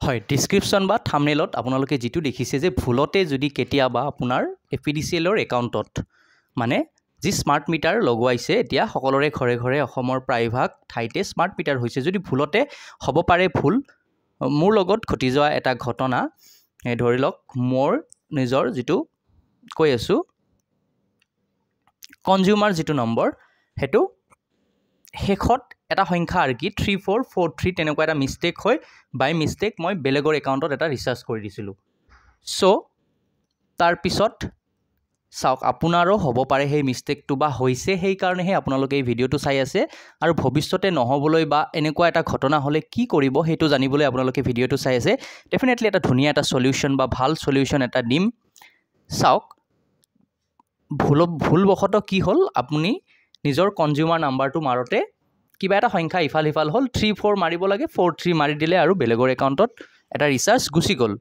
হয় ডেসক্ৰিপশ্যন বা থাম্বনেইলত আপোনালোকে যেটো দেখিছে যে ভুলতে যদি কেতিয়াবা আপোনাৰ এপিডিসিএলৰ একাউণ্টত মানে যি স্মাৰ্ট মিটাৰ লগোৱাইছে এতিয়া সকলোৰে ঘৰে ঘৰে অসমৰ প্ৰায়ভাগ ঠাইতে স্মাৰ্ট মিটাৰ হৈছে যদি ভুলতে হ'ব পাৰে ভুল মোৰ লগত ঘটি যোৱা এটা ঘটনা ধৰি লওক মোৰ নিজৰ যেটো কৈ আছো কনজিউমাৰ যেটো নম্বৰ হেতু হেখত এটা সংখ্যা আৰ কি 3443 তেনেকুৱা এটা মিস্টেক হয় বাই মিস্টেক মই বেলেগৰ একাউণ্টত এটা ৰিচাৰ্জ কৰি দিছিলো সো তাৰ পিছত চাওক আপোনাৰো হ'ব পাৰে সেই মিস্টেকটো বা হৈছে সেই কাৰণে হে আপোনালোকে এই ভিডিওটো চাই আছে আৰু ভৱিষ্যতে নহবলৈ বা এনেকুৱা এটা ঘটনা হলে কি কৰিব হেতু জানিবলৈ আপোনালোকে ভিডিওটো চাই আছে ডেফিনেটলি এটা ধুনিয়া এটা সলিউশন বা ভাল সলিউশন এটা দিম চাওক ভুলবশত কি হল আপুনি নিজৰ কনজিউমাৰ নাম্বাৰটো মাৰতে কিবা এটা সংখ্যা ইফাল হিফাল হল 34 মাৰিব লাগে 43 মাৰি দিলে আৰু বেলেগৰ একাউণ্টত এটা ৰিচাৰ্জ গুছি গল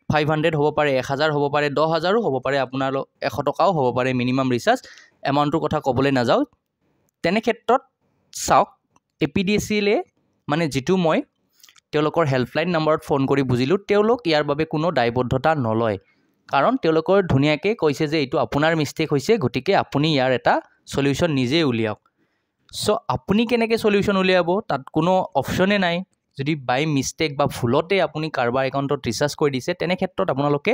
500 হ'ব পাৰে 1000 হ'ব পাৰে 10000 হ'ব পাৰে আপোনাৰ 100 টকাও হ'ব পাৰে মিনিমাম ৰিচাৰ্জ এমাউণ্টৰ কথা ক'বলৈ নাযাও তেনে ক্ষেত্ৰত চাওক এপিডিসিএলে মানে যেটো মই তেওঁলোকৰ হেল্পলাইন নম্বৰত ফোন কৰি বুজিলো তেওঁলোক ইয়াৰ বাবে কোনো দায়বদ্ধতা নলয় কাৰণ তেওঁলোকৰ ধুনিয়াকে কৈছে যে এটো আপোনাৰ মিস্টেক হৈছে গটিকে আপুনি ইয়াৰ এটা সলিউশন নিজে উলিয়াওক সো আপুনি কেনেকৈ সলিউশন উলিয়াব তাত কোনো অপচনে নাই যদি বাই মিস্টেক বা ভুলতে আপুনি কাৰবাৰ একাউণ্টত ৰিচাৰ্জ কৰি দিছে তেনে ক্ষেত্ৰত আপোনালোকে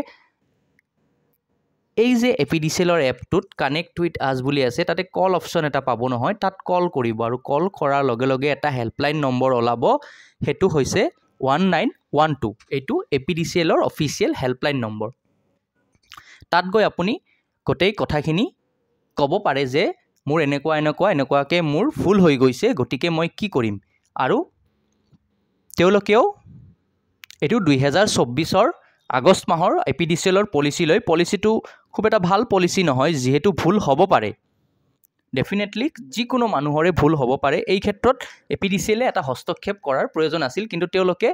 এই যে এপিডিসিএলৰ এপটোত কানেক্ট উইথ আস বুলি আছে তাতে কল অপচন এটা পাব নহয় তাত কল কৰিব আৰু কল কৰাৰ লগে লগে এটা হেল্পলাইন নম্বৰ ওলাব হেতু হৈছে 1912 এটো এপিডিসিএলৰ অফিচিয়েল হেল্পলাইন নম্বৰ তাত গৈ আপুনি গোটেই কথাখিনি ক'ব পাৰে যে মোৰ এনেকুৱাকে মোৰ ফুল হৈ গৈছে গটিকে মই কি কৰিম আৰু তেওঁলোকেও এটো 2024 আগষ্ট মাহৰ এপিডিসিএলৰ পলিচিটো খুব এটা ভাল পলিচি নহয় যেহেতু ভুল হ'ব পাৰে ডেফিনেটলি যিকোনো মানুহৰে ভুল হ'ব পাৰে এই ক্ষেত্ৰত এপিডিসিএলে এটা হস্তক্ষেপ কৰাৰ প্ৰয়োজন আছিল কিন্তু তেওঁলোকে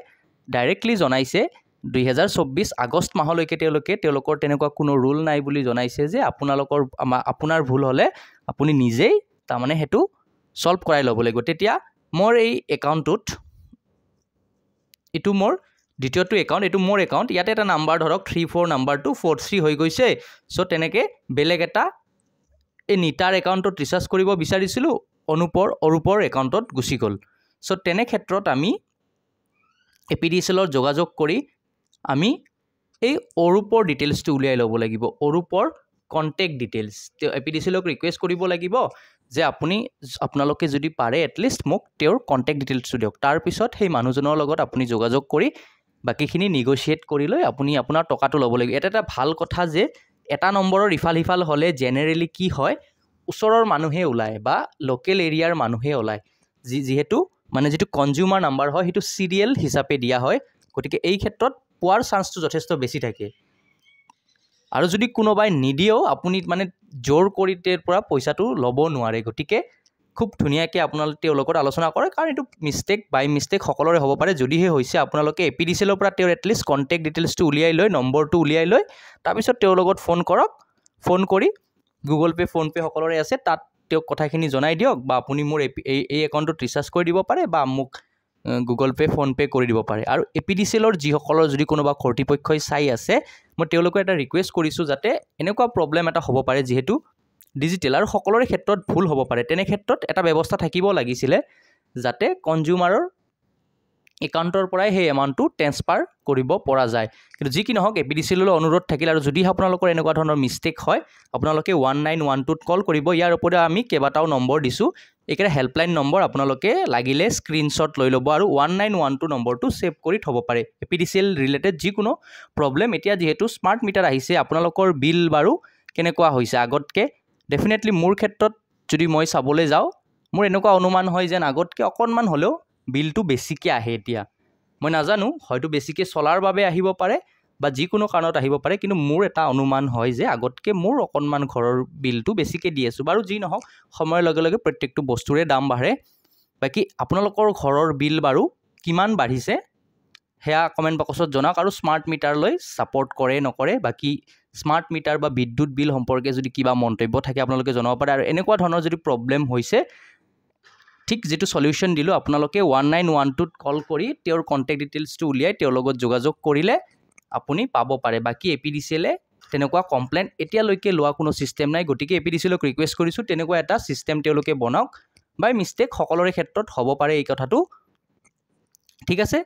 ডাইৰেক্টলি জনাইছে 2024 আগষ্ট মাহলৈকে তেওঁলোকৰ তেনেকুৱা কোনো ৰুল নাই বুলি জনাইছে যে আপোনাৰ ভুল হলে আপুনি নিজেই তা মানে হেতু সলভ কৰাই ল'ব লাগিব তেতিয়া মোৰ এই একাউণ্টত এটো মোৰ দ্বিতীয়টো একাউণ্ট এটো মোৰ একাউণ্ট ইয়াতে এটা নাম্বাৰ ধৰক 34 নাম্বাৰটো 43 হৈ গৈছে সো তেনেকে বেলেগ এটা এই নিটাৰ একাউণ্টত ৰিচাৰ্জ কৰিব বিচাৰিছিলো অৰুপৰ একাউণ্টত গুছি গল সো তেনে ক্ষেত্ৰত আমি এপিডিসিএলৰ যোগাযোগ কৰি আমি এই অৰুপৰ ডিটেইলছটো উলিয়াই ল'ব লাগিব অৰুপৰ কন্টেক্ট ডিটেইলছ এপিডিসিএলক ৰিকুৱেষ্ট কৰিব লাগিব যে আপোনালোকে যদি পাৰে এটলিষ্ট মোক তেওঁৰ কন্টেক্ট ডিটেইলছটো দিয়ক তাৰ পিছত সেই মানুহজনৰ লগত আপুনি যোগাযোগ কৰি বাকিখিনি নেগোশিয়েট কৰি লৈ আপুনি আপোনাৰ টকাটো ল'ব লাগিব এটা ভাল কথা যে এটা নম্বৰৰ ইফাল হিফাল হলে জেনাৰেলি কি হয় ওচৰৰ মানুহে ওলায় বা লোকেল এৰিয়াৰ মানুহে ওলায় যেহেতু মানে যেটো কনজিউমাৰ নাম্বাৰ হয় হেতু সিৰিয়েল হিচাপে দিয়া হয় গটিকে এই ক্ষেত্ৰত পোৱাৰ চান্সটো যথেষ্ট বেছি থাকে আৰু যদি কোনোবাই নিদিও আপুনি মানে জোৰ কৰি তেৰ পৰা পইচাটো ল'ব নোৱাৰে গটিকে খুব ধুনিয়াকে আপোনালোকে তেওঁলোকৰ আলোচনা কৰে কাৰণ এটো মিস্টেক বাই মিস্টেক সকলোৰে হ'ব পাৰে যদিহে হৈছে আপোনালোকে এপিডিসিএলৰ পৰা তেওঁৰ এটলিষ্ট কন্টেক্ট ডিটেইলছটো উলিয়াই লৈ নম্বৰটো উলিয়াই লৈ তাৰ পিছত তেওঁৰ লগত ফোন কৰক ফোন কৰি গুগল পে ফোন পে সকলোৰে আছে তাত তেওঁ কথাখিনি জনাই দিয়ক বা আপুনি মোৰ এই একাউণ্টত ৰিচাৰ্জ কৰি দিব পাৰে বা মোক গুগল পে ফোন পে কৰি দিব পাৰে আৰু এপিডিসিএলৰ যিসকলৰ যদি কোনোবা কৰ্তৃপক্ষই চাই আছে মই তেওঁলোকক এটা ৰিকুৱেষ্ট কৰিছো যাতে এনেকুৱা প্ৰবলেম এটা হ'ব পাৰে যেহেতু ডিজিটেল আৰু সকলোৰে ক্ষেত্ৰত ভুল হ'ব পাৰে তেনে ক্ষেত্ৰত এটা ব্যৱস্থা থাকিব লাগিছিল যাতে কনজিউমাৰৰ একাউণ্টৰ পৰাই সেই এমাউণ্টটো ট্ৰান্সফাৰ কৰিব পৰা যায় কিন্তু যি কি নহওক এপিডিসিএললৈ অনুৰোধ থাকিল আৰু যদি আপোনালোকৰ এনেকুৱা ধৰণৰ মিস্টেক হয় আপোনালোকে 1912 ত কল কৰিব ইয়াৰ ওপৰত আমি কেবাটাও নম্বৰ দিছো একেৰে হেল্পলাইন নম্বৰ আপোনালোকে লাগিলে স্ক্ৰিনশ্বট লৈ ল'ব আৰু 1912 নম্বৰটো সেভ কৰি থব পাৰে এপিডিসিএল ৰিলেটেড যিকোনো প্ৰবলেম এতিয়া যেহেতু স্মাৰ্ট মিটাৰ আহিছে আপোনালোকৰ বিল বাৰু কেনেকুৱা হৈছে আগতকে ডেফিনেটলি মোৰ ক্ষেত্ৰত যদি মই চাবলৈ যাও মোৰ এনেকুৱা অনুমান হয় যেন আগতকে অকনমান হলেও বিলটো বেছিকে আহে এতিয়া মই নাজানো হয়তো বেছিকে চলাৰ বাবে আহিব পাৰে বা যিকোনো কাৰণত আহিব পাৰে কিন্তু মোৰ এটা অনুমান হয় যে আগতকে মোৰ অকনমান ঘৰৰ বিলটো বেছিকে দি আছো বাৰু যি নহওক সময়ৰ লগে লগে প্ৰত্যেকটো বস্তুৰে দাম বাঢ়ে বাকি আপোনালোকৰ ঘৰৰ বিল বাৰু কিমান বাঢ়িছে হেয়া কমেন্ট বক্সত জনাওক আৰু স্মাৰ্ট মিটাৰ লৈ সাপোৰ্ট কৰে নকৰে বাকি স্মাৰ্ট মিটাৰ বা বিদ্যুৎ বিল সম্পৰ্কে যদি কিবা মন্তব্য থাকে আপোনালোকে জনাব পাৰে আৰু এনেকুৱা ধৰণৰ যদি প্ৰবলেম হৈছে ঠিক যেটো সলিউশন দিলো আপোনালোকে 1912 কল কৰি তেওঁৰ কন্টাক্ট ডিটেইলছটো উলিয়াই তেওঁৰ লগত যোগাযোগ কৰিলে আপুনি পাব পাৰে বাকি APDCL তেনেকুৱা কমপ্লেইন এতিয়ালৈকে লোৱা কোনো সিস্টেম নাই গটিকে APDCL ক ৰিকুৱেষ্ট কৰিছো তেনেকুৱা এটা সিস্টেম তেওঁলোকে বনাওক বাই মিস্টেক সকলোৰে ক্ষেত্ৰত হ'ব পাৰে এই কথাটো ঠিক আছে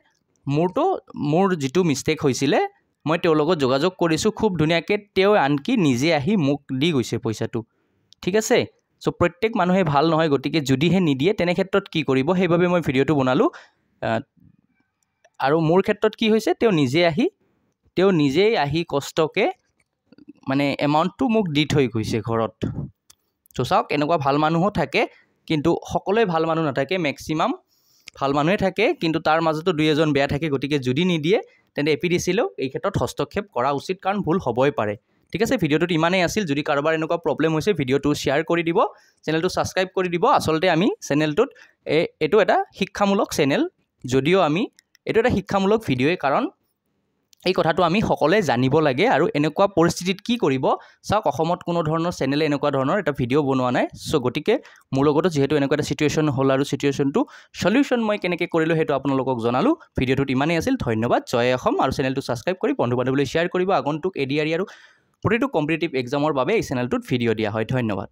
মোৰ যেটো মিস্টেক হৈছিলে মই তেওঁৰ লগত যোগাযোগ কৰিছো খুব ধুনিয়াকে তেওঁ আনকি নিজে আহি মুক দি গৈছে পইচাটো ঠিক আছে সো প্ৰত্যেক মানুহে ভাল নহয় গটিকে যদিহে নিদিয়ে তেনে ক্ষেত্ৰত কি কৰিব হেইভাবে মই ভিডিওটো বনালো আৰু মোৰ ক্ষেত্ৰত কি হৈছে তেওঁ নিজেই আহি কষ্টকে মানে এমাউন্টটো মুক দি থৈ গৈছে ঘৰত সো চাওক এনেকুৱা ভাল মানুহো থাকে কিন্তু সকলোৱে ভাল মানুহ নাথাকে ম্যাক্সিমাম ভাল মানুহে থাকে কিন্তু তাৰ মাজতো দুই এজন বেয়া থাকে গটিকে যদি নিদিয়ে তেনে APDCL এই ক্ষেত্ৰত হস্তক্ষেপ কৰা উচিত কাৰণ ভুল হ'বই পাৰে ঠিক আছে ভিডিওটো ইমানেই আছিল যদি কাৰোবাৰ এনেকুৱা প্ৰবলেম হৈছে ভিডিওটো শেয়াৰ কৰি দিব চেনেলটো সাবস্ক্ৰাইব কৰি দিব আসলতে আমি চেনেলটোত এটো এটা শিক্ষামূলক চেনেল যদিও আমি এটো এটা শিক্ষামূলক ভিডিওই কাৰণ এই কথাটো আমি সকলে জানিব লাগে আৰু এনেকুৱা পৰিস্থিতিত কি কৰিব চাওক অসমত কোনো ধৰণৰ চেনেলে এনেকুৱা ধৰণৰ এটা ভিডিও বনোৱা নাই সো গটিকে মোৰ লগতো যেহেতু এনেকুৱা এটা সিচুৱেচন হল আৰু সিচুৱেচনটো সলিউশন মই কেনেকৈ কৰিলো হেতু আপোনালোকক জনালো ভিডিওটোত ইমানেই আছিল ধন্যবাদ জয় অসম আৰু চেনেলটো সাবস্ক্ৰাইব কৰি বন্ধু-বান্ধৱীলৈ শেয়াৰ কৰিব আগন্তুক ADRE আৰু প্ৰতিটো কম্পিটিটিভ এক্সামৰ বাবে এই চেনেলটোত ভিডিও দিয়া হয় ধন্যবাদ